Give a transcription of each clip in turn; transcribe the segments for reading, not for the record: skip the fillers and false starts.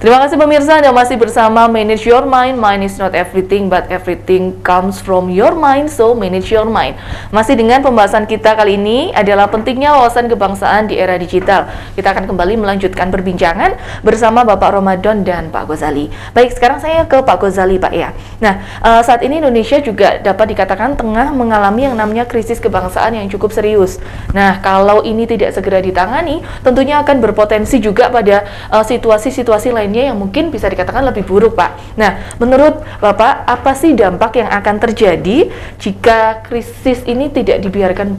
Terima kasih pemirsa, Anda masih bersama Manage Your Mind. Mind is not everything, but everything comes from your mind, so manage your mind. Masih dengan pembahasan kita kali ini adalah pentingnya wawasan kebangsaan di era digital. Kita akan kembali melanjutkan perbincangan bersama Bapak Ramadan dan Pak Ghazali. Baik, sekarang saya ke Pak Ghazali, Pak ya. Nah, saat ini Indonesia juga dapat dikatakan tengah mengalami yang namanya krisis kebangsaan yang cukup serius. Nah, kalau ini tidak segera ditangani, tentunya akan berpotensi juga pada situasi-situasi lainnya yang mungkin bisa dikatakan lebih buruk, Pak. Nah, menurut Bapak, apa sih dampak yang akan terjadi jika krisis ini dibiarkan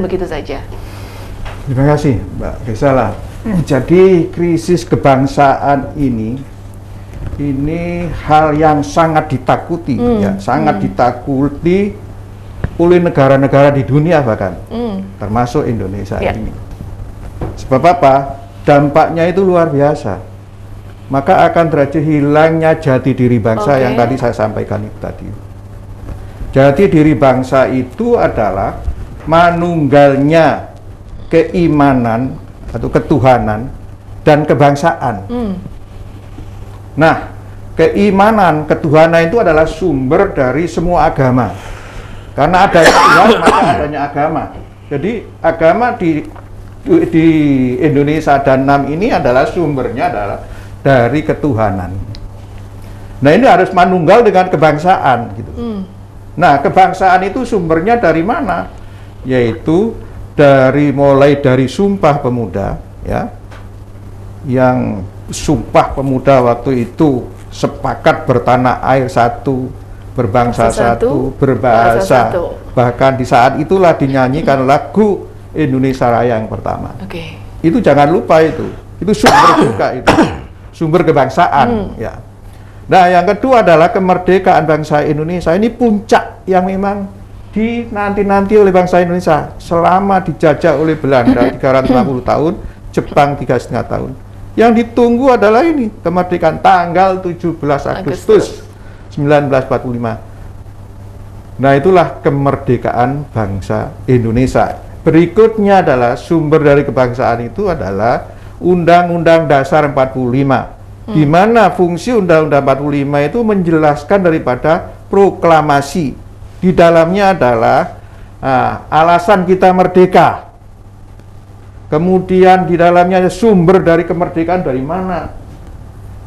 begitu saja? Terima kasih, Mbak Gesala. Jadi krisis kebangsaan ini hal yang sangat ditakuti, sangat ditakuti oleh negara-negara di dunia bahkan, termasuk Indonesia ini. Sebab apa? Dampaknya itu luar biasa. Maka akan terjadi hilangnya jati diri bangsa yang tadi saya sampaikan itu tadi. Jati diri bangsa itu adalah manunggalnya keimanan atau ketuhanan dan kebangsaan. Nah, keimanan, ketuhanan itu adalah sumber dari semua agama. Karena adanya Tuhan, maka adanya agama. Jadi agama di Indonesia dan NAM ini adalah sumbernya adalah dari ketuhanan. Nah, ini harus manunggal dengan kebangsaan gitu. Nah, kebangsaan itu sumbernya dari mana? Yaitu mulai dari Sumpah Pemuda, ya. Yang Sumpah Pemuda waktu itu sepakat bertanah air satu, berbangsa satu, berbahasa satu. Bahkan di saat itulah dinyanyikan lagu Indonesia Raya yang pertama. Itu jangan lupa itu sumber juga itu, sumber kebangsaan. Ya. Nah, yang kedua adalah kemerdekaan bangsa Indonesia. Ini puncak yang memang dinanti-nanti oleh bangsa Indonesia selama dijajah oleh Belanda 350 tahun, Jepang 3,5 tahun. Yang ditunggu adalah ini kemerdekaan tanggal 17 Agustus 1945. Nah, itulah kemerdekaan bangsa Indonesia. Berikutnya adalah sumber dari kebangsaan itu adalah Undang-Undang Dasar 45, di mana fungsi Undang-Undang 45 itu menjelaskan daripada proklamasi. Di dalamnya adalah alasan kita merdeka. Kemudian di dalamnya ada sumber dari kemerdekaan dari mana.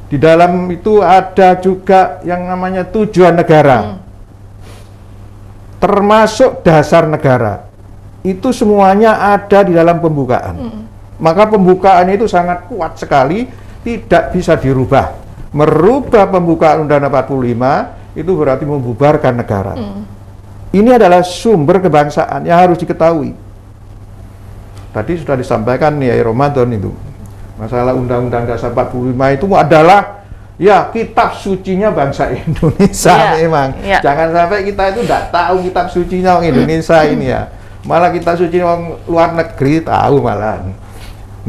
Di dalam itu ada juga yang namanya tujuan negara, termasuk dasar negara. Itu semuanya ada di dalam pembukaan. Maka pembukaan itu sangat kuat sekali, tidak bisa dirubah. Merubah pembukaan Undang-Undang 45 itu berarti membubarkan negara. Ini adalah sumber kebangsaan yang harus diketahui. Tadi sudah disampaikan ya Ramadan itu. Masalah Undang-Undang Dasar 45 itu adalah ya kitab sucinya bangsa Indonesia memang. Jangan sampai kita itu tidak tahu kitab sucinya orang Indonesia ini ya. Malah kita suci orang luar negeri tahu malah.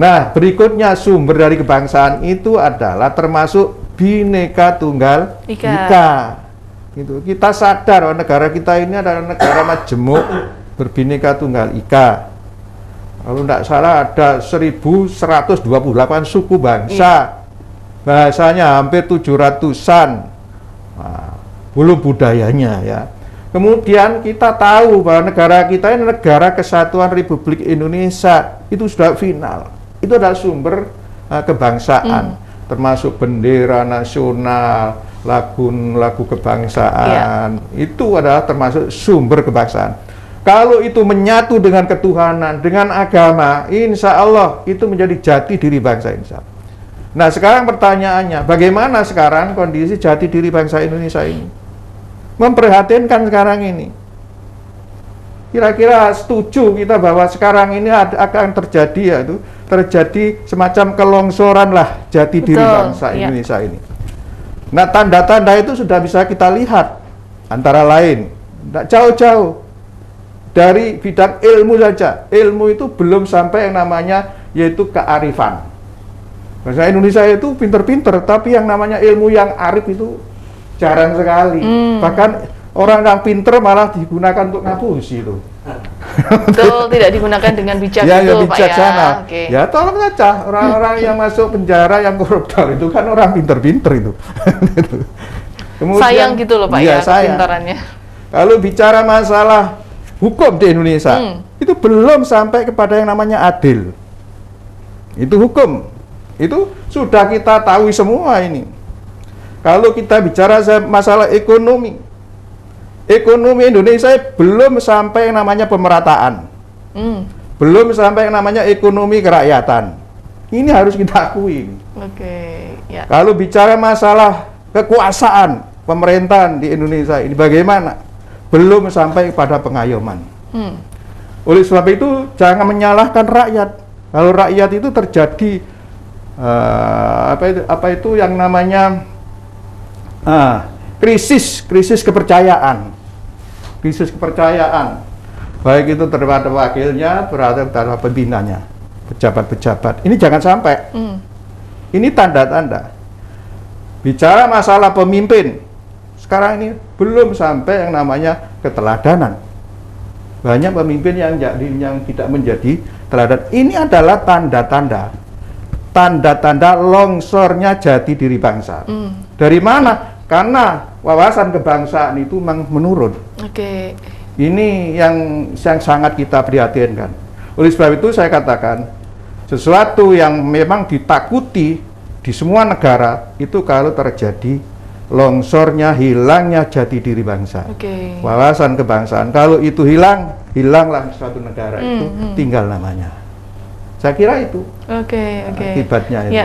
Nah, berikutnya sumber dari kebangsaan itu adalah termasuk Bhinneka Tunggal Ika. Gitu. Kita sadar bahwa negara kita ini adalah negara majemuk berbhinneka Tunggal Ika. Kalau tidak salah ada 1128 suku bangsa. Bahasanya hampir 700-an. Nah, belum budayanya ya. Kemudian kita tahu bahwa negara kita ini negara kesatuan Republik Indonesia, itu sudah final. Itu adalah sumber kebangsaan, termasuk bendera nasional, lagu kebangsaan. Itu adalah termasuk sumber kebangsaan. Kalau itu menyatu dengan ketuhanan, dengan agama, insya Allah itu menjadi jati diri bangsa Indonesia. Nah, sekarang pertanyaannya, bagaimana sekarang kondisi jati diri bangsa Indonesia ini? Memprihatinkan sekarang ini. Kira-kira setuju kita bahwa sekarang ini akan terjadi semacam kelongsoran lah jati diri bangsa Indonesia ini. Nah, tanda-tanda itu sudah bisa kita lihat, antara lain tidak jauh-jauh dari bidang ilmu saja. Ilmu itu belum sampai yang namanya yaitu kearifan. Bangsa Indonesia itu pinter-pinter, tapi yang namanya ilmu yang arif itu jarang sekali. Bahkan orang yang pinter malah digunakan untuk ngapusi itu. Betul, tidak digunakan dengan bijak Ya, itu, ya Pak bijaksana. ya. Oke. Ya tolong saja orang-orang yang masuk penjara yang koruptor itu kan orang pinter-pinter itu. Kemudian, Sayang gitu loh Pak iya, ya, sayang. kepintarannya. Kalau bicara masalah hukum di Indonesia, itu belum sampai kepada yang namanya adil. Itu hukum. Itu sudah kita tahu semua ini. Kalau kita bicara masalah ekonomi, ekonomi Indonesia belum sampai yang namanya pemerataan. Belum sampai yang namanya ekonomi kerakyatan. Ini harus kita akui. Oke, ya. Kalau bicara masalah kekuasaan pemerintahan di Indonesia ini bagaimana? Belum sampai pada pengayoman. Oleh sebab itu jangan menyalahkan rakyat. Kalau rakyat itu terjadi apa itu yang namanya krisis kepercayaan, baik itu terhadap wakilnya, terhadap pembinanya, pejabat-pejabat. Ini jangan sampai. Ini tanda-tanda. Bicara masalah pemimpin, sekarang ini belum sampai yang namanya keteladanan. Banyak pemimpin yang tidak menjadi teladan. Ini adalah tanda-tanda longsornya jati diri bangsa. Dari mana? Karena wawasan kebangsaan itu memang menurun. Oke. Ini yang sangat kita prihatinkan. Oleh sebab itu saya katakan, sesuatu yang memang ditakuti di semua negara itu kalau terjadi longsornya, hilangnya jati diri bangsa. Wawasan kebangsaan. Kalau itu hilanglah suatu negara itu tinggal namanya. Saya kira itu. Akibatnya itu.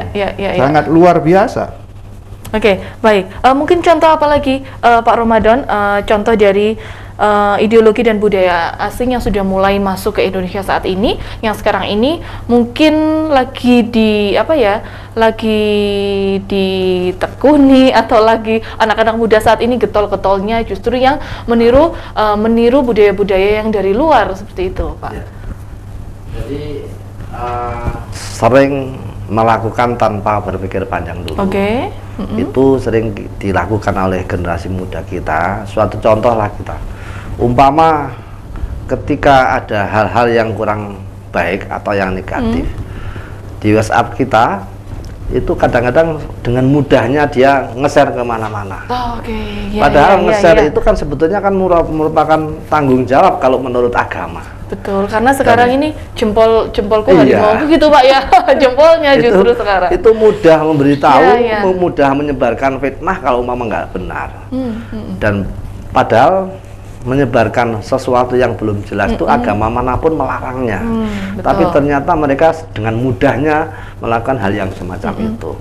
Sangat luar biasa. Baik. Mungkin contoh apa lagi, Pak Ramadan? Contoh dari ideologi dan budaya asing yang sudah mulai masuk ke Indonesia saat ini, yang sekarang ini mungkin lagi ditekuni atau lagi anak-anak muda saat ini getol-getolnya justru yang meniru budaya-budaya yang dari luar seperti itu, Pak. Ya. Jadi sering melakukan tanpa berpikir panjang dulu. Itu sering dilakukan oleh generasi muda kita. Suatu contoh lah kita, umpama ketika ada hal-hal yang kurang baik atau yang negatif di WhatsApp kita, itu kadang-kadang dengan mudahnya dia nge-share kemana-mana. Padahal nge-share itu kan sebetulnya kan merupakan tanggung jawab kalau menurut agama. Betul, karena sekarang ini jempolku harimau begitu Pak ya, jempolnya justru sekarang. Itu mudah memberitahu, mudah menyebarkan fitnah kalau umpama nggak benar. Dan padahal menyebarkan sesuatu yang belum jelas itu agama manapun melarangnya. Tapi ternyata mereka dengan mudahnya melakukan hal yang semacam itu.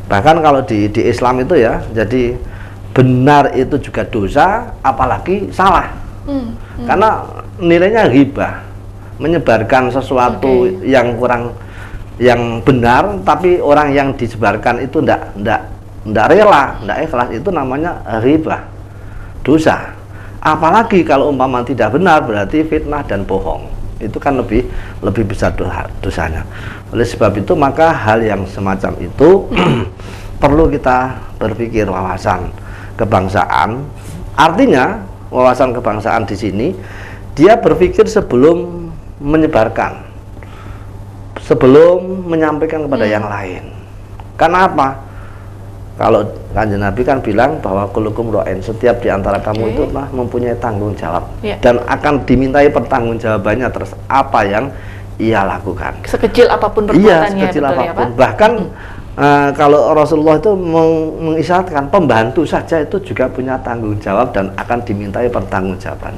Bahkan kalau di Islam itu ya, jadi benar itu juga dosa, apalagi salah. Karena nilainya ghibah, menyebarkan sesuatu yang benar, tapi orang yang disebarkan itu ndak rela, ndak ikhlas, itu namanya ghibah, dosa. Apalagi kalau umpama tidak benar, berarti fitnah dan bohong. Itu kan lebih besar dosanya. Oleh sebab itu maka hal yang semacam itu perlu kita berpikir wawasan kebangsaan. Artinya wawasan kebangsaan di sini dia berpikir sebelum menyebarkan, sebelum menyampaikan kepada yang lain. Karena apa? Kalau Kanjeng Nabi kan bilang bahwa kulukum ro'en, setiap di antara kamu itu mempunyai tanggung jawab dan akan dimintai pertanggungjawabannya terus apa yang ia lakukan. Sekecil apapun perbuatannya. Sekecil apapun. Bahkan kalau Rasulullah itu mengisyaratkan pembantu saja itu juga punya tanggung jawab dan akan dimintai pertanggungjawaban.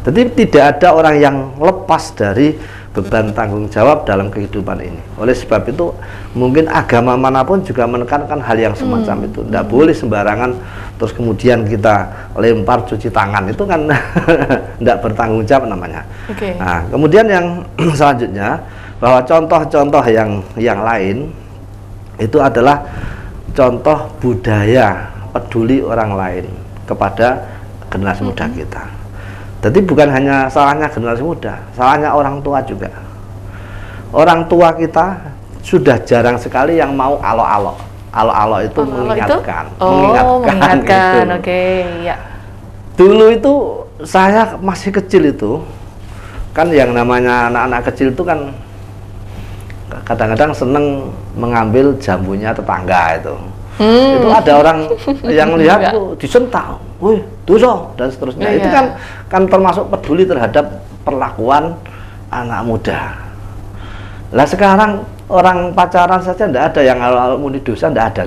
Jadi tidak ada orang yang lepas dari beban tanggung jawab dalam kehidupan ini. Oleh sebab itu mungkin agama manapun juga menekankan hal yang semacam itu. Tidak boleh sembarangan terus kemudian kita lempar cuci tangan, itu kan tidak bertanggung jawab namanya. Nah, kemudian yang selanjutnya bahwa contoh-contoh yang lain itu adalah contoh budaya peduli orang lain kepada generasi muda kita. Jadi bukan hanya salahnya generasi muda, salahnya orang tua juga. Orang tua kita sudah jarang sekali yang mau alo-alo. Alo-alo itu mengingatkan. Mengingatkan. Dulu itu saya masih kecil itu, kan yang namanya anak-anak kecil itu kan kadang-kadang seneng mengambil jambunya tetangga itu. Itu ada orang yang lihat tuh disentak, wih dosa dan seterusnya. Itu kan termasuk peduli terhadap perlakuan anak muda. Lah sekarang orang pacaran saja tidak ada yang muni dosa, tidak ada.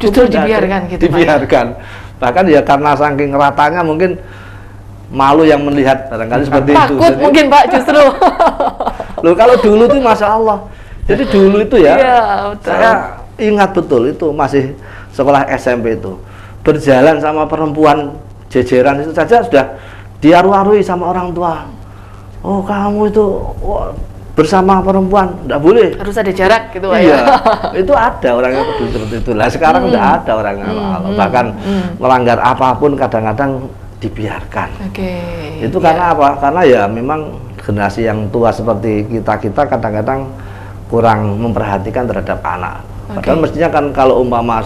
Justru dibiarkan gitu. Dibiarkan. Bahkan ya karena saking ratanya mungkin malu yang melihat barangkali seperti itu. Takut mungkin Pak justru. Loh kalau dulu tuh Masya Allah. Jadi dulu itu ya, betul. saya ingat betul itu masih sekolah SMP itu. Berjalan sama perempuan jejeran itu saja sudah diaru-arui sama orang tua. Oh kamu itu bersama perempuan, tidak boleh. Harus ada jarak gitu Pak iya, ya. itu ada orang yang peduli seperti itu. Lah sekarang tidak ada orang yang bahkan melanggar apapun kadang-kadang dibiarkan. Itu karena apa? Karena ya memang generasi yang tua seperti kita kadang-kadang kurang memperhatikan terhadap anak. Padahal mestinya kan kalau umpama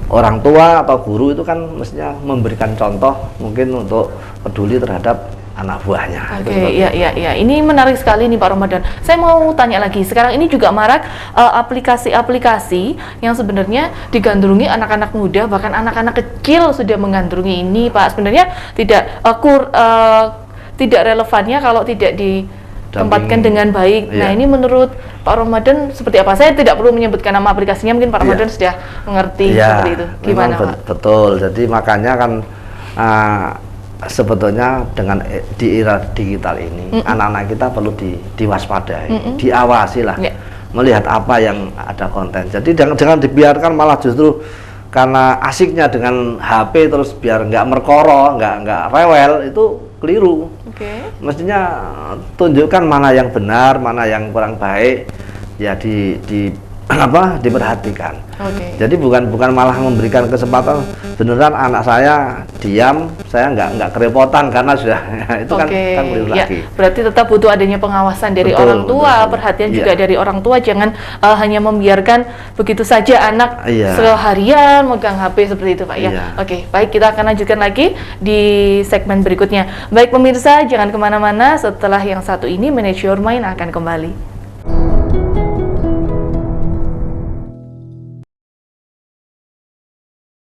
orang tua atau guru itu kan mestinya memberikan contoh mungkin untuk peduli terhadap anak buahnya. Iya. Ini menarik sekali nih Pak Ramadan. Saya mau tanya lagi. Sekarang ini juga marak aplikasi-aplikasi yang sebenarnya digandrungi anak-anak muda, bahkan anak-anak kecil sudah menggandrungi ini, Pak. Sebenarnya tidak relevannya kalau tidak ditempatkan dengan baik. Nah, ini menurut Pak Ramadan seperti apa? Saya tidak perlu menyebutkan nama aplikasinya, mungkin Pak Ramadan sudah mengerti seperti itu. Gimana, Pak? Betul. Jadi makanya kan sebetulnya dengan di era digital ini anak-anak kita perlu diwaspadai, diawasi lah, melihat apa yang ada konten. Jadi jangan dibiarkan malah justru karena asiknya dengan HP terus biar nggak merkoro, nggak rewel, itu keliru. Mestinya tunjukkan mana yang benar, mana yang kurang baik, ya diperhatikan. Jadi bukan malah memberikan kesempatan beneran anak saya diam, saya nggak kerepotan karena sudah itu kan keliru lagi. Berarti tetap butuh adanya pengawasan dari orang tua, perhatian juga dari orang tua, jangan hanya membiarkan begitu saja anak seharian megang HP seperti itu Pak ya. Baik, kita akan lanjutkan lagi di segmen berikutnya. Baik pemirsa, jangan kemana-mana, setelah yang satu ini Manage Your Mind akan kembali.